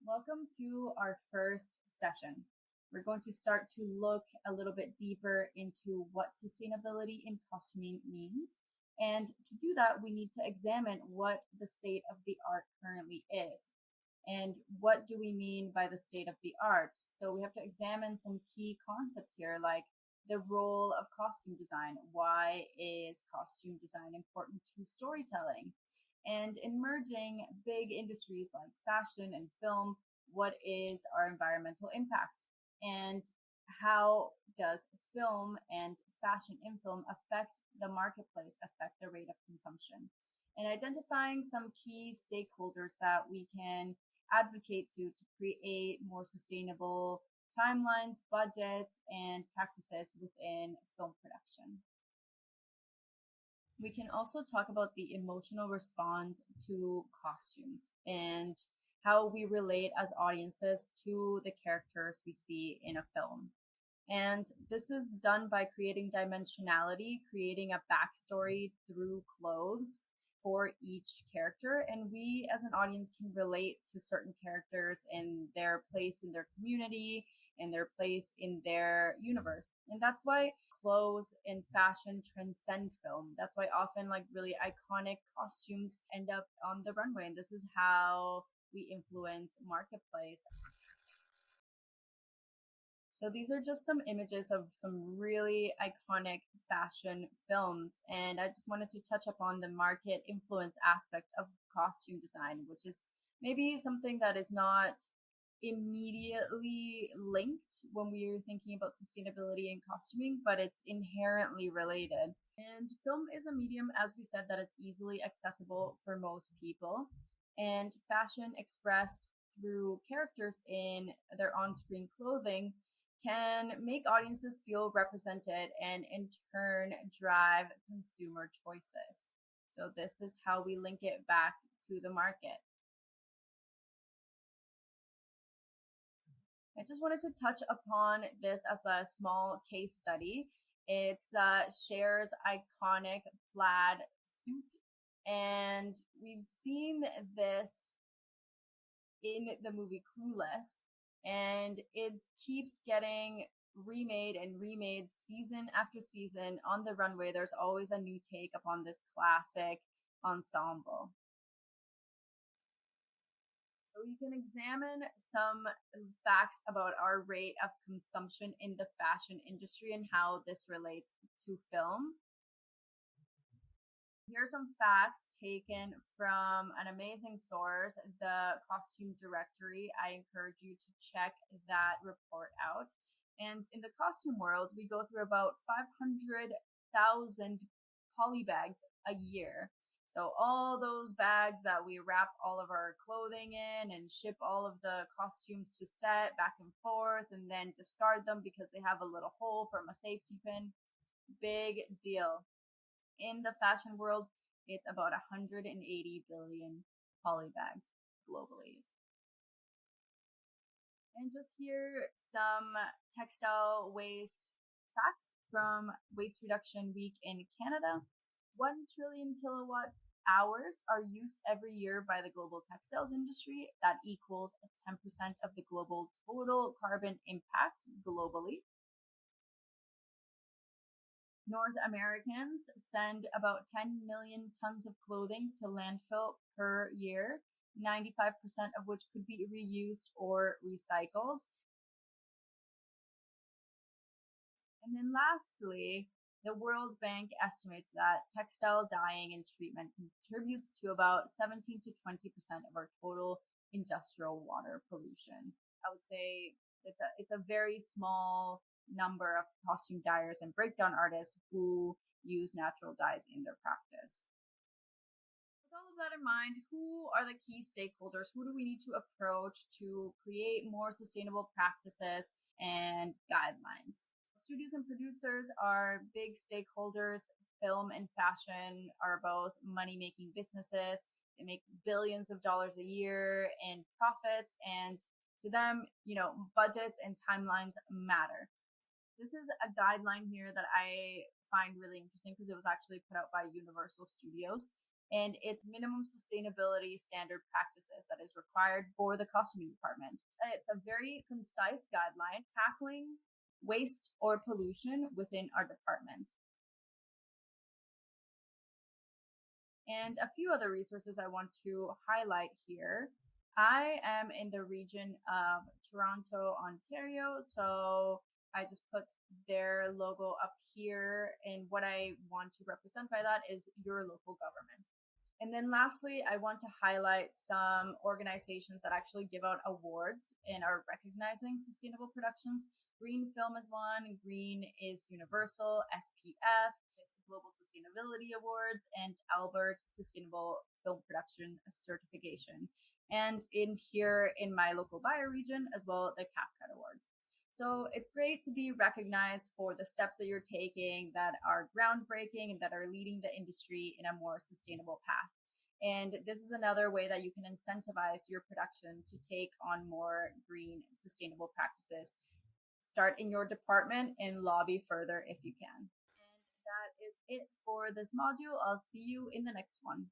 Welcome to our first session. We're going to start to look a little bit deeper into what sustainability in costuming means. And to do that, we need to examine what the state of the art currently is. And what do we mean by the state of the art? So we have to examine some key concepts here, like the role of costume design. Why is costume design important to storytelling? And in merging big industries like fashion and film, what is our environmental impact? And how does film and fashion in film affect the marketplace, affect the rate of consumption? And identifying some key stakeholders that we can advocate to create more sustainable timelines, budgets, and practices within film production. We can also talk about the emotional response to costumes and how we relate as audiences to the characters we see in a film. And this is done by creating dimensionality, creating a backstory through clothes for each character. And we as an audience can relate to certain characters and their place in their community and their place in their universe. And that's why clothes and fashion transcend film. That's why often like really iconic costumes end up on the runway. And this is how we influence marketplace. So these are just some images of some really iconic fashion films. And I just wanted to touch upon the market influence aspect of costume design, which is maybe something that is not immediately linked when we're thinking about sustainability and costuming, but it's inherently related. And film is a medium, as we said, that is easily accessible for most people. And fashion expressed through characters in their on-screen clothing can make audiences feel represented and in turn drive consumer choices. So this is how we link it back to the market. I just wanted to touch upon this as a small case study. It's Cher's iconic plaid suit, and we've seen this in the movie Clueless, and it keeps getting remade and remade season after season on the runway. There's always a new take upon this classic ensemble. So you can examine some facts about our rate of consumption in the fashion industry and how this relates to film. Here are some facts taken from an amazing source, the Costume Directory. I encourage you to check that report out. And in the costume world, we go through about 500,000 poly bags a year. So all those bags that we wrap all of our clothing in and ship all of the costumes to set back and forth and then discard them because they have a little hole from a safety pin. Big deal. In the fashion world, it's about 180 billion poly bags globally. And just here, some textile waste facts from Waste Reduction Week in Canada. 1 trillion kilowatt hours are used every year by the global textiles industry. That equals 10% of the global total carbon impact globally. North Americans send about 10 million tons of clothing to landfill per year, 95% of which could be reused or recycled. And then lastly, the World Bank estimates that textile dyeing and treatment contributes to about 17 to 20% of our total industrial water pollution. I would say it's a very small number of costume dyers and breakdown artists who use natural dyes in their practice. With all of that in mind, who are the key stakeholders? Who do we need to approach to create more sustainable practices and guidelines? Studios and producers are big stakeholders. Film and fashion are both money-making businesses. They make billions of dollars a year in profits, and to them, budgets and timelines matter. This is a guideline here that I find really interesting because it was actually put out by Universal Studios. and it's minimum sustainability standard practices that is required for the costuming department. It's a very concise guideline tackling waste or pollution within our department. And a few other resources I want to highlight here. I am in the region of Toronto, Ontario. So I just put their logo up here. And what I want to represent by that is your local government. And then lastly, I want to highlight some organizations that actually give out awards and are recognizing sustainable productions. Green Film is one, Green is Universal, SPF, Global Sustainability Awards, and Albert Sustainable Film Production Certification. And in here in my local bioregion, as well, the CAFCUT Awards. So it's great to be recognized for the steps that you're taking that are groundbreaking and that are leading the industry in a more sustainable path. And this is another way that you can incentivize your production to take on more green and sustainable practices. Start in your department and lobby further if you can. And that is it for this module. I'll see you in the next one.